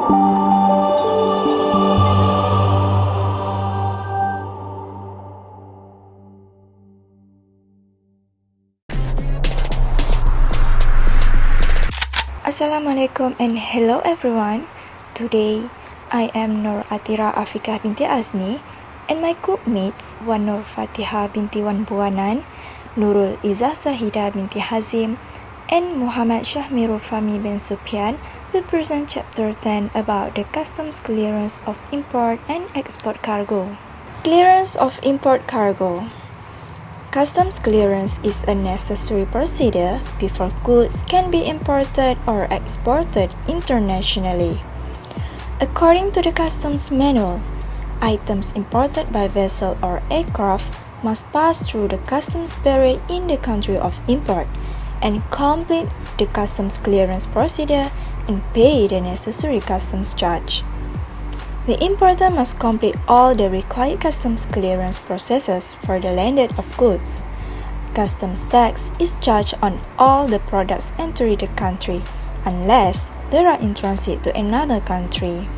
Assalamualaikum and hello everyone. Today I am Nur Atira Afikah binti Azni and my group mates Wan Nur Fatihah binti Wan Buanan, Nurul Izzah Sahida binti Hazim, and Muhammad Shahmirul Fahmi bin Sufyan will present chapter 10 about the customs clearance of import and export cargo. Clearance of import cargo. Customs clearance is a necessary procedure before goods can be imported or exported internationally. According to the customs manual, items imported by vessel or aircraft must pass through the customs barrier in the country of import and complete the customs clearance procedure and pay the necessary customs charge. The importer must complete all the required customs clearance processes for the landing of goods. Customs tax is charged on all the products entering the country unless they are in transit to another country.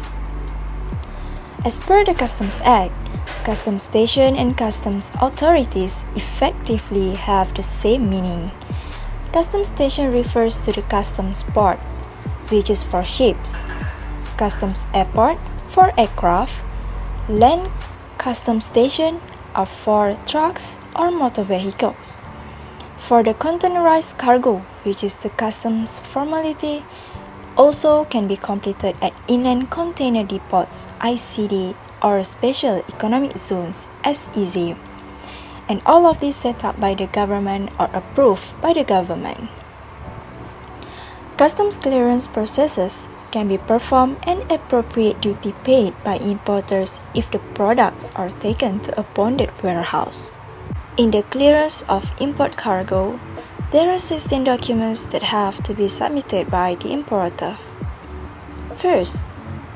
As per the Customs Act, customs station and customs authorities effectively have the same meaning. Customs station refers to the customs port, which is for ships. Customs airport for aircraft. Land customs station are for trucks or motor vehicles. For the containerized cargo, which is the customs formality, also can be completed at inland container depots (ICD) or special economic zones (SEZ). And all of these set up by the government or approved by the government. Customs clearance processes can be performed and appropriate duty paid by importers if the products are taken to a bonded warehouse. In the clearance of import cargo, there are 16 documents that have to be submitted by the importer. First,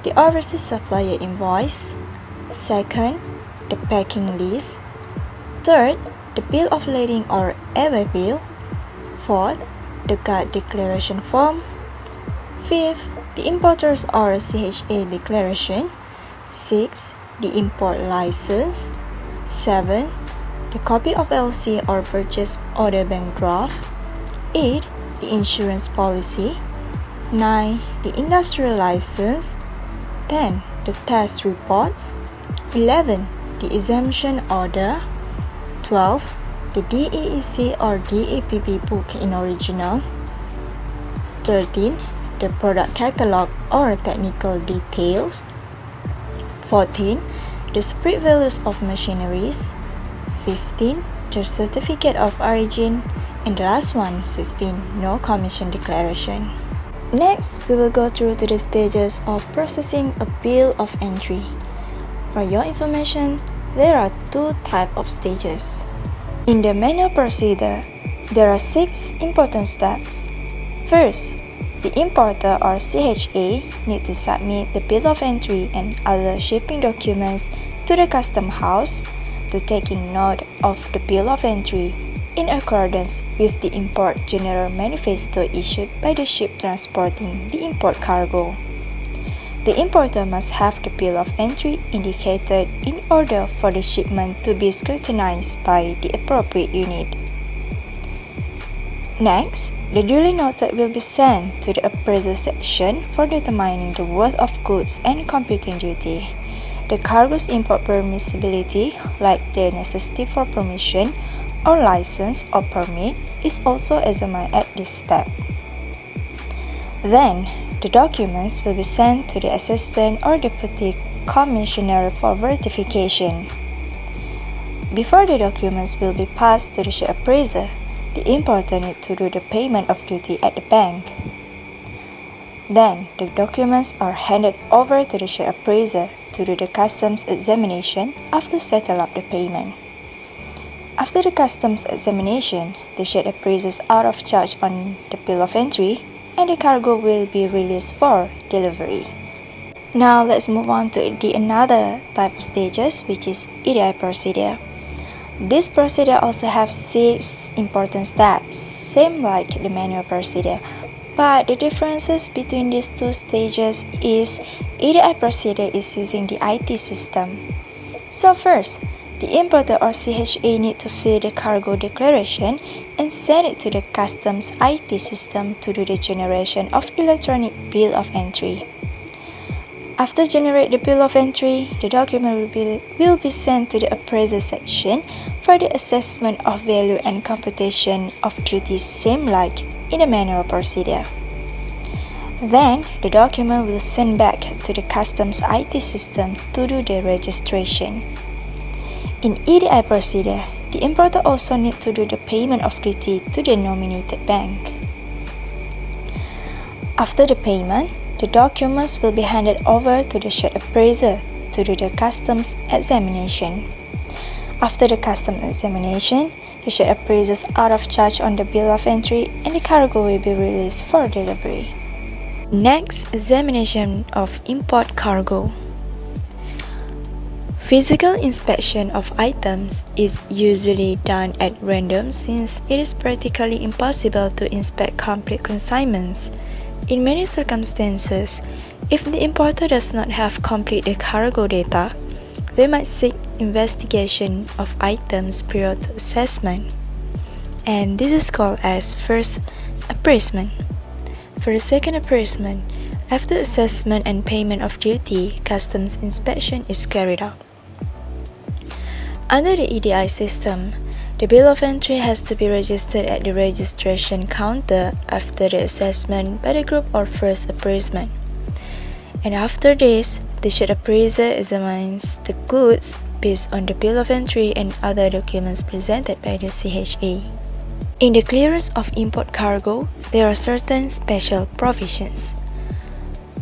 the overseas supplier invoice. Second, the packing list. Third, the bill of lading or ever bill. Fourth, the guard declaration form. Fifth, the importer's or CHA declaration. 6. The import license. 7. The copy of LC or purchase order bank draft. 8. The insurance policy. 9. The industrial license. 10. The test reports. 11. The exemption order. 12. The DEEC or DAPP book in original. 13. The product catalog or technical details. 14. The spread values of machineries. 15. The certificate of origin. And the last one, 16. No commission declaration. Next, we will go through to the stages of processing a bill of entry. For your information, there are two types of stages. In the manual procedure, there are 6 important steps. First, the importer or CHA need to submit the bill of entry and other shipping documents to the custom house to taking note of the bill of entry in accordance with the import general manifesto issued by the ship transporting the import cargo. The importer must have the bill of entry indicated in order for the shipment to be scrutinized by the appropriate unit. Next, the duly noted will be sent to the appraisal section for determining the worth of goods and computing duty. The cargo's import permissibility, like the necessity for permission or license or permit, is also examined at this step. Then, the documents will be sent to the Assistant or Deputy Commissioner for verification. Before the documents will be passed to the ship appraiser, the importer needs to do the payment of duty at the bank. Then, the documents are handed over to the ship appraiser to do the customs examination after settle up the payment. After the customs examination, the ship appraiser is out of charge on the bill of entry and the cargo will be released for delivery. Now let's move on to another type of stages, which is EDI Procedure. This procedure also has 6 important steps, same like the manual procedure, But the differences between these two stages is EDI procedure is using the IT system. So first, the importer or CHA need to fill the cargo declaration and send it to the customs IT system to do the generation of electronic bill of entry. After generate the bill of entry, the document will be sent to the appraiser section for the assessment of value and computation of duties, same like in the manual procedure. Then, the document will send back to the customs IT system to do the registration. In EDI procedure, the importer also needs to do the payment of duty to the nominated bank. After the payment, the documents will be handed over to the shared appraiser to do the customs examination. After the customs examination, the shared appraiser is out of charge on the bill of entry and the cargo will be released for delivery. Next, examination of import cargo. Physical inspection of items is usually done at random since it is practically impossible to inspect complete consignments. In many circumstances, if the importer does not have complete cargo data, they might seek investigation of items prior to assessment, and this is called as first appraisement. For the second appraisement, after assessment and payment of duty, customs inspection is carried out. Under the EDI system, the bill of entry has to be registered at the registration counter after the assessment by the group or first appraisement. And after this, the shared appraiser examines the goods based on the bill of entry and other documents presented by the CHA. In the clearance of import cargo, there are certain special provisions.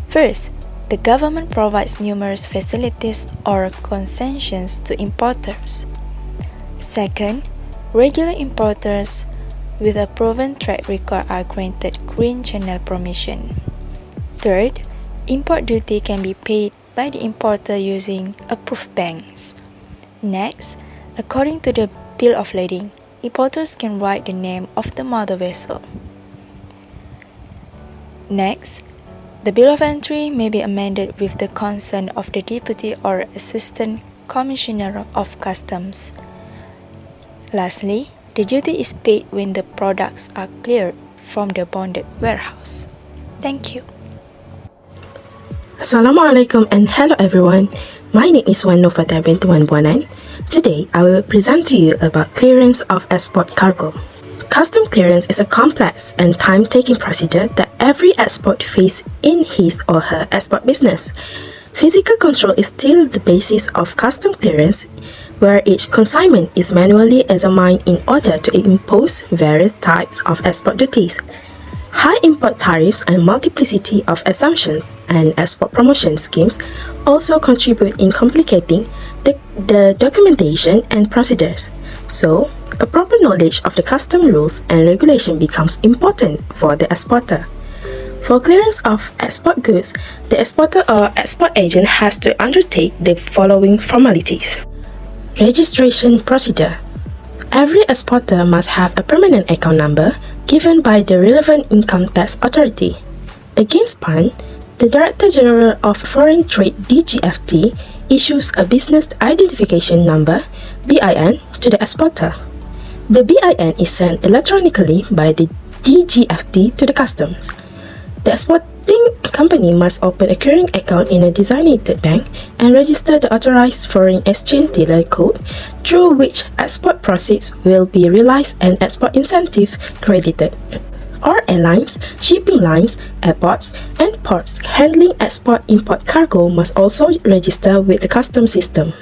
First, the government provides numerous facilities or concessions to importers. Second, regular importers with a proven track record are granted green channel permission. Third, import duty can be paid by the importer using approved banks. Next, according to the bill of lading, importers can write the name of the mother vessel. Next, the bill of entry may be amended with the consent of the Deputy or Assistant Commissioner of Customs. Lastly, the duty is paid when the products are cleared from the bonded warehouse. Thank you. Assalamualaikum and hello everyone. My name is Wan Nofata Bintuan Buanan. Today, I will present to you about clearance of export cargo. Custom clearance is a complex and time-taking procedure that every export faces in his or her export business. Physical control is still the basis of custom clearance, where each consignment is manually examined in order to impose various types of export duties. High import tariffs and multiplicity of exemptions and export promotion schemes also contribute in complicating the documentation and procedures. So, a proper knowledge of the custom rules and regulation becomes important for the exporter. For clearance of export goods, the exporter or export agent has to undertake the following formalities. Registration procedure. Every exporter must have a permanent account number given by the relevant income tax authority. Against PAN, the Director General of Foreign Trade DGFT issues a Business Identification Number (BIN) to the exporter. The BIN is sent electronically by the DGFT to the customs. The exporting company must open a clearing account in a designated bank and register the authorized foreign exchange dealer code through which export proceeds will be realized and export incentive credited. All airlines, shipping lines, airports, and ports handling export-import cargo must also register with the customs system.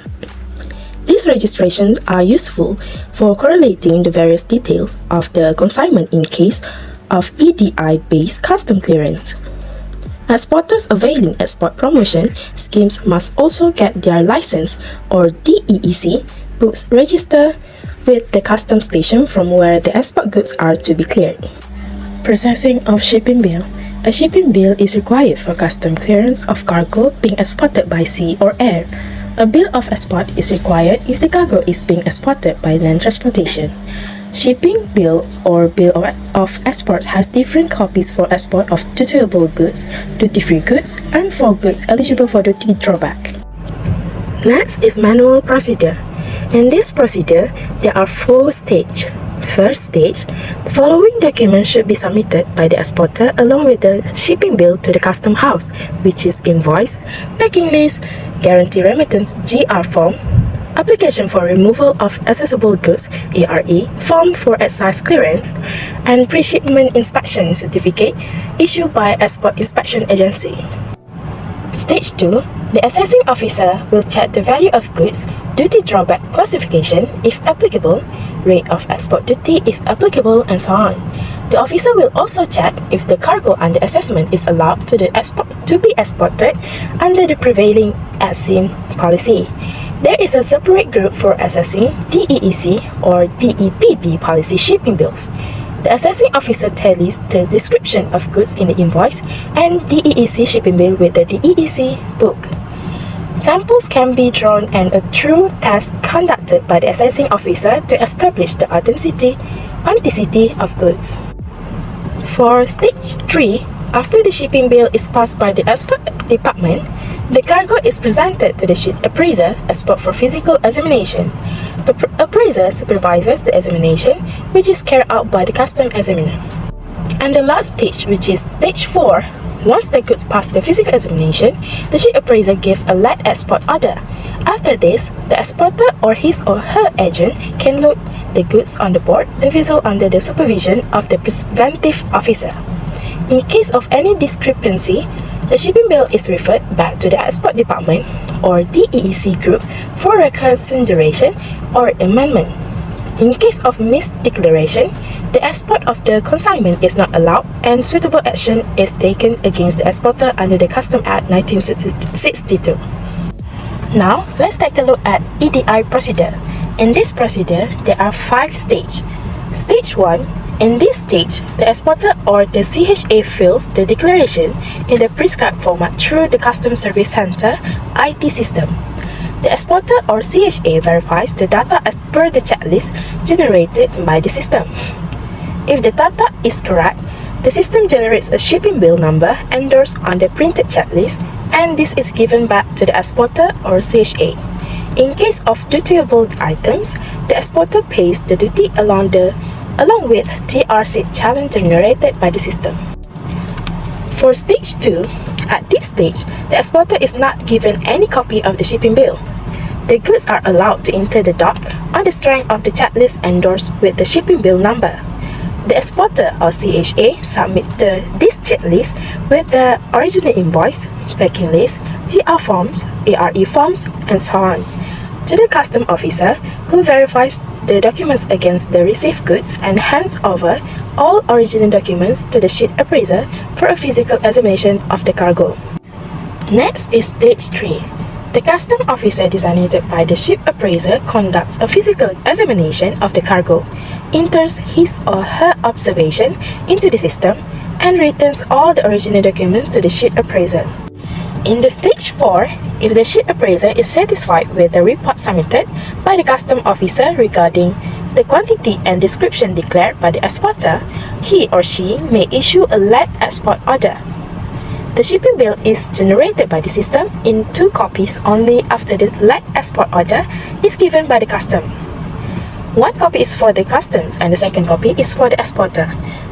These registrations are useful for correlating the various details of the consignment in case of EDI-based custom clearance. Exporters availing export promotion schemes must also get their license or DEEC books registered with the customs station from where the export goods are to be cleared. Processing of shipping bill. A shipping bill is required for custom clearance of cargo being exported by sea or air. A bill of export is required if the cargo is being exported by land transportation. Shipping bill or bill of exports has different copies for export of dutiable goods, duty-free goods, and for goods eligible for duty drawback. Next is manual procedure. In this procedure, there are 4 stages. First stage, the following documents should be submitted by the exporter along with the shipping bill to the custom house, which is invoice, packing list, guarantee remittance GR form, application for removal of accessible goods ARE, form for excise clearance, and pre-shipment inspection certificate issued by Export Inspection Agency. Stage 2, the assessing officer will check the value of goods, duty drawback classification if applicable, rate of export duty if applicable, and so on. The officer will also check if the cargo under assessment is allowed to be exported under the prevailing ASIM policy. There is a separate group for assessing DEEC or DEPB policy shipping bills. The assessing officer tallies the description of goods in the invoice and DEEC shipping bill with the DEEC book. Samples can be drawn and a true test conducted by the assessing officer to establish the authenticity of goods. For stage 3, after the shipping bill is passed by the export department, the cargo is presented to the ship appraiser, export for physical examination. The appraiser supervises the examination, which is carried out by the custom examiner. And the last stage, which is stage 4, once the goods pass the physical examination, the ship appraiser gives a let export order. After this, the exporter or his or her agent can load the goods on the board the vessel under the supervision of the preventive officer. In case of any discrepancy, the shipping bill is referred back to the export department or DEEC group for reconsideration or amendment. In case of misdeclaration, the export of the consignment is not allowed and suitable action is taken against the exporter under the Customs Act 1962. Now, let's take a look at EDI procedure. In this procedure, there are 5 stages. Stage 1. In this stage, the exporter or the CHA fills the declaration in the prescribed format through the Customs Service Center IT system. The exporter or CHA verifies the data as per the checklist generated by the system. If the data is correct, the system generates a shipping bill number endorsed on the printed checklist, and this is given back to the exporter or CHA. In case of dutiable items, the exporter pays the duty along with TRC challenge generated by the system. For stage 2, at this stage, the exporter is not given any copy of the shipping bill. The goods are allowed to enter the dock on the strength of the checklist endorsed with the shipping bill number. The exporter or CHA submits this checklist with the original invoice, packing list, GR forms, ARE forms, and so on, to the custom officer who verifies the documents against the received goods and hands over all original documents to the ship appraiser for a physical examination of the cargo. Next is stage 3. The custom officer designated by the ship appraiser conducts a physical examination of the cargo, enters his or her observation into the system, and returns all the original documents to the ship appraiser. In the stage 4, if the ship appraiser is satisfied with the report submitted by the custom officer regarding the quantity and description declared by the exporter, he or she may issue a let export order. The shipping bill is generated by the system in 2 copies only after the let export order is given by the custom. 1 copy is for the customs and the second copy is for the exporter.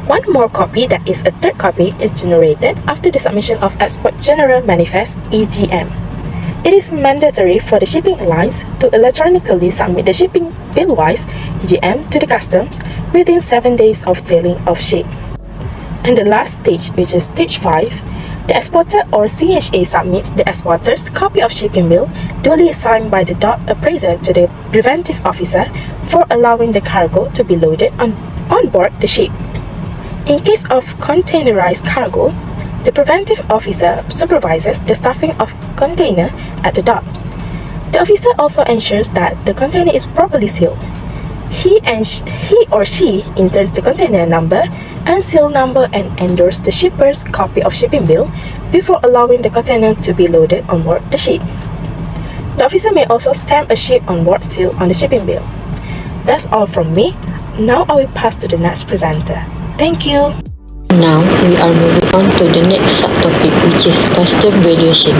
1 more copy, that is a 3rd copy, is generated after the submission of Export General Manifest (EGM). It is mandatory for the shipping lines to electronically submit the shipping bill-wise EGM to the customs within 7 days of sailing of ship. And the last stage, which is stage 5, the exporter or CHA submits the exporter's copy of shipping bill duly signed by the dock appraiser to the preventive officer for allowing the cargo to be loaded on board the ship. In case of containerized cargo, the preventive officer supervises the stuffing of container at the docks. The officer also ensures that the container is properly sealed. He or she enters the container number and seal number and endorse the shipper's copy of shipping bill before allowing the container to be loaded on board the ship. The officer may also stamp a ship on board seal on the shipping bill. That's all from me. Now I will pass to the next presenter. Thank you. Now we are moving on to the next subtopic, which is custom valuation.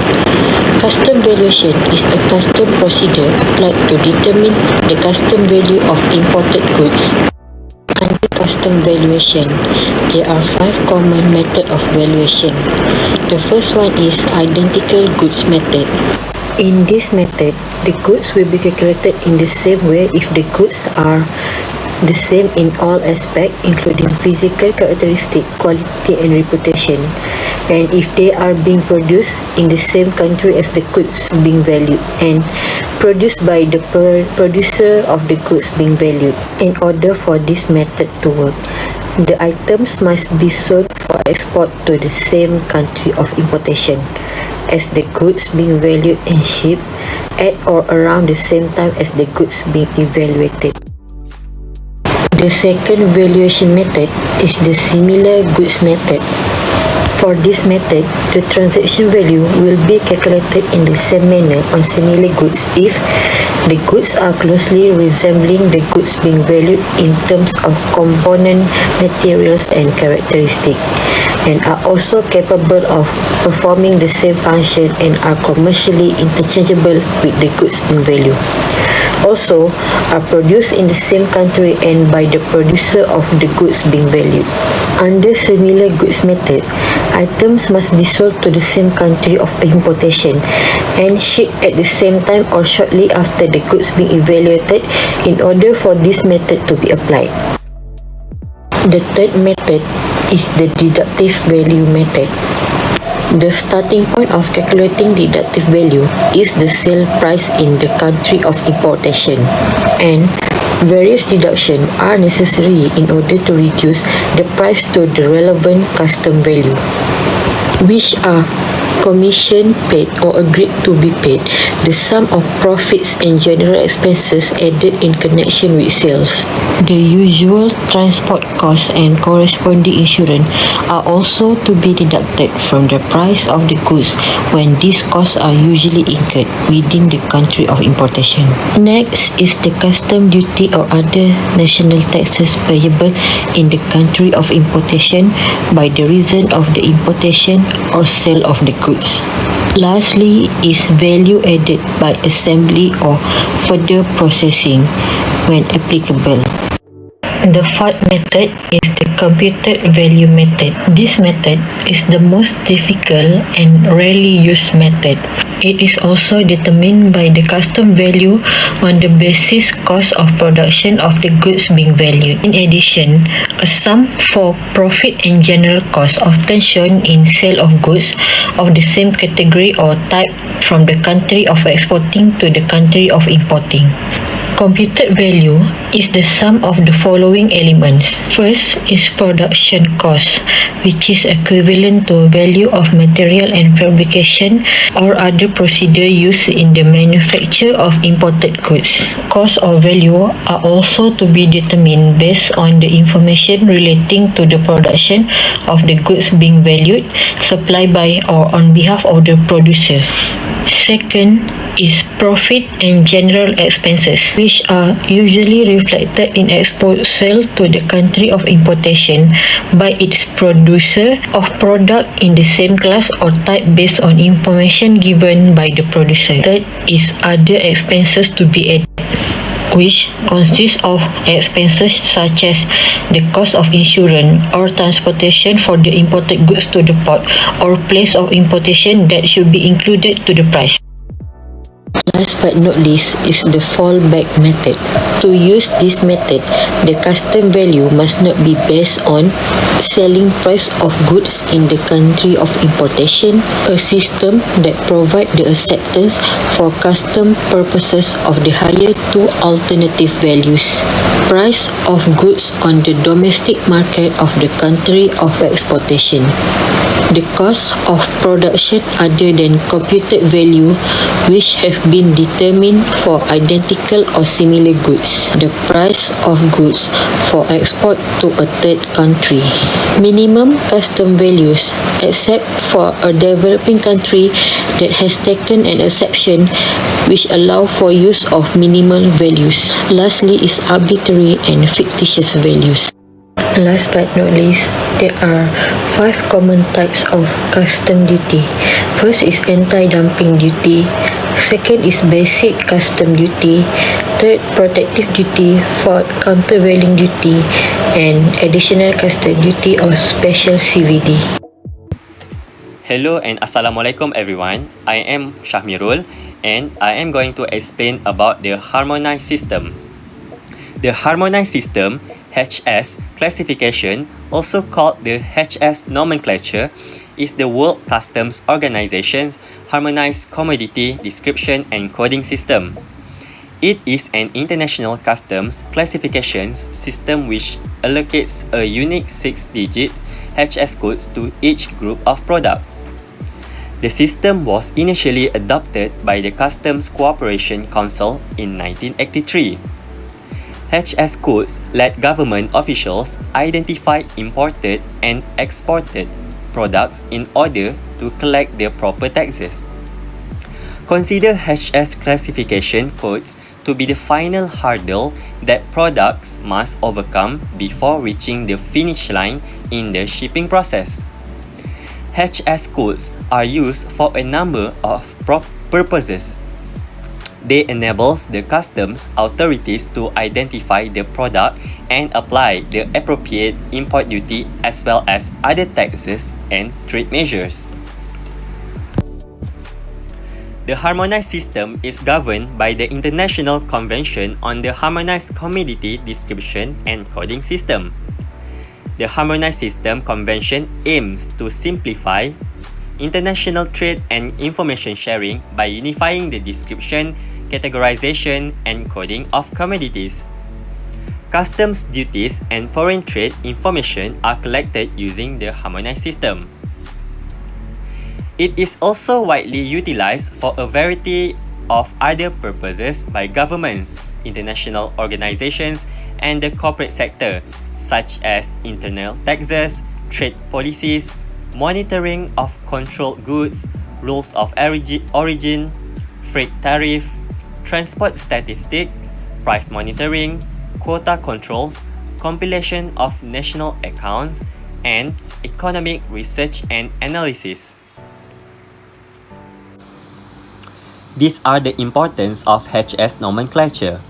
Custom valuation is a custom procedure applied to determine the custom value of imported goods. Under custom valuation, there are 5 common methods of valuation. The first one is identical goods method. In this method, the goods will be calculated in the same way if the goods are the same in all aspects, including physical characteristic, quality and reputation, and if they are being produced in the same country as the goods being valued and produced by the producer of the goods being valued. In order for this method to work, the items must be sold for export to the same country of importation as the goods being valued and shipped at or around the same time as the goods being evaluated. The second valuation method is the similar goods method. For this method, the transaction value will be calculated in the same manner on similar goods if the goods are closely resembling the goods being valued in terms of component, materials and characteristics, and are also capable of performing the same function and are commercially interchangeable with the goods being valued. Also, are produced in the same country and by the producer of the goods being valued. Under similar goods method, items must be sold to the same country of importation and shipped at the same time or shortly after the goods being evaluated in order for this method to be applied. The third method is the deductive value method. The starting point of calculating deductive value is the sale price in the country of importation, and various deductions are necessary in order to reduce the price to the relevant custom value, which are commission paid or agreed to be paid, the sum of profits and general expenses added in connection with sales. The usual transport costs and corresponding insurance are also to be deducted from the price of the goods when these costs are usually incurred within the country of importation. Next is the custom duty or other national taxes payable in the country of importation by the reason of the importation or sale of the goods. Lastly is value added by assembly or further processing when applicable. The fourth method is the computed value method. This method is the most difficult and rarely used method. It is also determined by the custom value on the basis cost of production of the goods being valued. In addition, a sum for profit and general cost often shown in sale of goods of the same category or type from the country of exporting to the country of importing. Computed value is the sum of the following elements. First is production cost, which is equivalent to value of material and fabrication or other procedure used in the manufacture of imported goods. Cost or value are also to be determined based on the information relating to the production of the goods being valued, supplied by or on behalf of the producer. Second is profit and general expenses, which are usually reflected in export sale to the country of importation by its producer of product in the same class or type based on information given by the producer. Third is other expenses to be added, which consists of expenses such as the cost of insurance or transportation for the imported goods to the port or place of importation that should be included to the price. Last but not least is the fallback method. To use this method, the custom value must not be based on selling price of goods in the country of importation, a system that provides the acceptance for custom purposes of the higher two alternative values: price of goods on the domestic market of the country of exportation. The cost of production other than computed value which have been determined for identical or similar goods. The price of goods for export to a third country. Minimum custom values, except for a developing country that has taken an exception which allow for use of minimal values. Lastly is arbitrary and fictitious values. Last but not least, there are 5 common types of custom duty. First is anti-dumping duty. Second is basic custom duty. Third, protective duty. Fourth, countervailing duty. And additional custom duty or special CVD. Hello and Assalamualaikum everyone. I am Shahmirul and I am going to explain about the harmonized system. The harmonized system HS classification, also called the HS nomenclature, is the World Customs Organization's harmonized commodity description and coding system. It is an international customs classification system which allocates a unique 6-digit HS code to each group of products. The system was initially adopted by the Customs Cooperation Council in 1983. HS codes let government officials identify imported and exported products in order to collect their proper taxes. Consider HS classification codes to be the final hurdle that products must overcome before reaching the finish line in the shipping process. HS codes are used for a number of purposes. They enable the customs authorities to identify the product and apply the appropriate import duty as well as other taxes and trade measures. The harmonized system is governed by the International Convention on the Harmonized Commodity Description and Coding System. The Harmonized System Convention aims to simplify international trade and information sharing by unifying the description, categorization, and coding of commodities. Customs duties and foreign trade information are collected using the harmonized system. It is also widely utilized for a variety of other purposes by governments, international organizations, and the corporate sector, such as internal taxes, trade policies, monitoring of controlled goods, rules of origin, freight tariff, transport statistics, price monitoring, quota controls, compilation of national accounts, and economic research and analysis. These are the importance of HS nomenclature.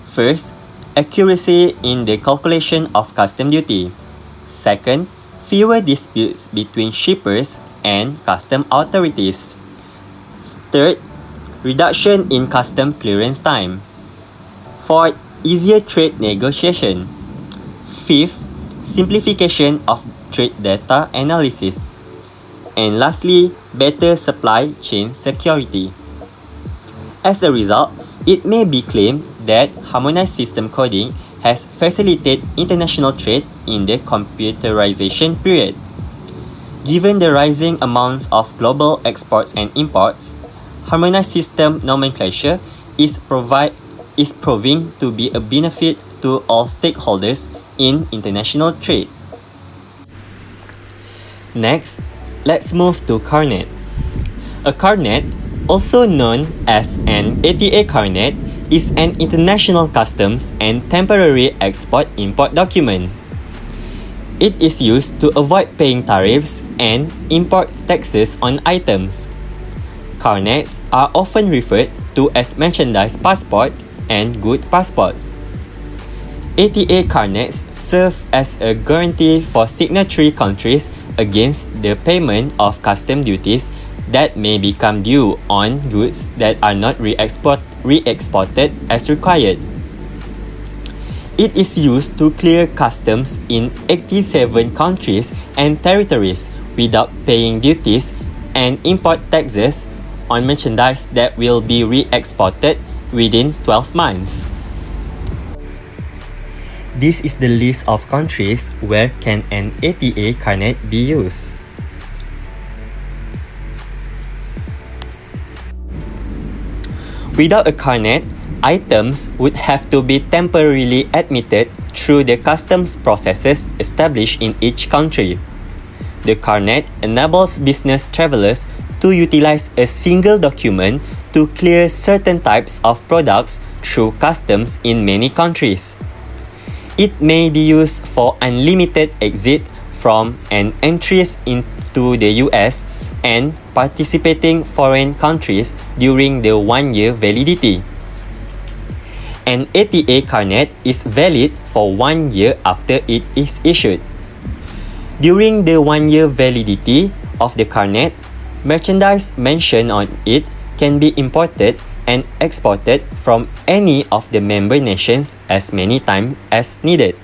First, accuracy in the calculation of custom duty. Second, fewer disputes between shippers and custom authorities. Third, reduction in custom clearance time. Fourth, easier trade negotiation. Fifth, simplification of trade data analysis. And lastly, better supply chain security. As a result, it may be claimed that harmonized system coding has facilitated international trade in the computerization period. Given the rising amounts of global exports and imports, harmonized system nomenclature is proving to be a benefit to all stakeholders in international trade. Next, let's move to CARNET. A CARNET, also known as an EDI CARNET, is an international customs and temporary export-import document. It is used to avoid paying tariffs and import taxes on items. CARNETs are often referred to as merchandise passport and good passports. EDI CARNETs serve as a guarantee for signatory countries against the payment of custom duties that may become due on goods that are not re-exported as required. It is used to clear customs in 87 countries and territories without paying duties and import taxes on merchandise that will be re-exported within 12 months. This is the list of countries where can an EDI CARNET be used. Without a carnet, items would have to be temporarily admitted through the customs processes established in each country. The carnet enables business travelers to utilize a single document to clear certain types of products through customs in many countries. It may be used for unlimited exit from and entries into the US and participating foreign countries during the 1-year validity. An ATA carnet is valid for 1 year after it is issued. During the 1-year validity of the carnet, merchandise mentioned on it can be imported and exported from any of the member nations as many times as needed.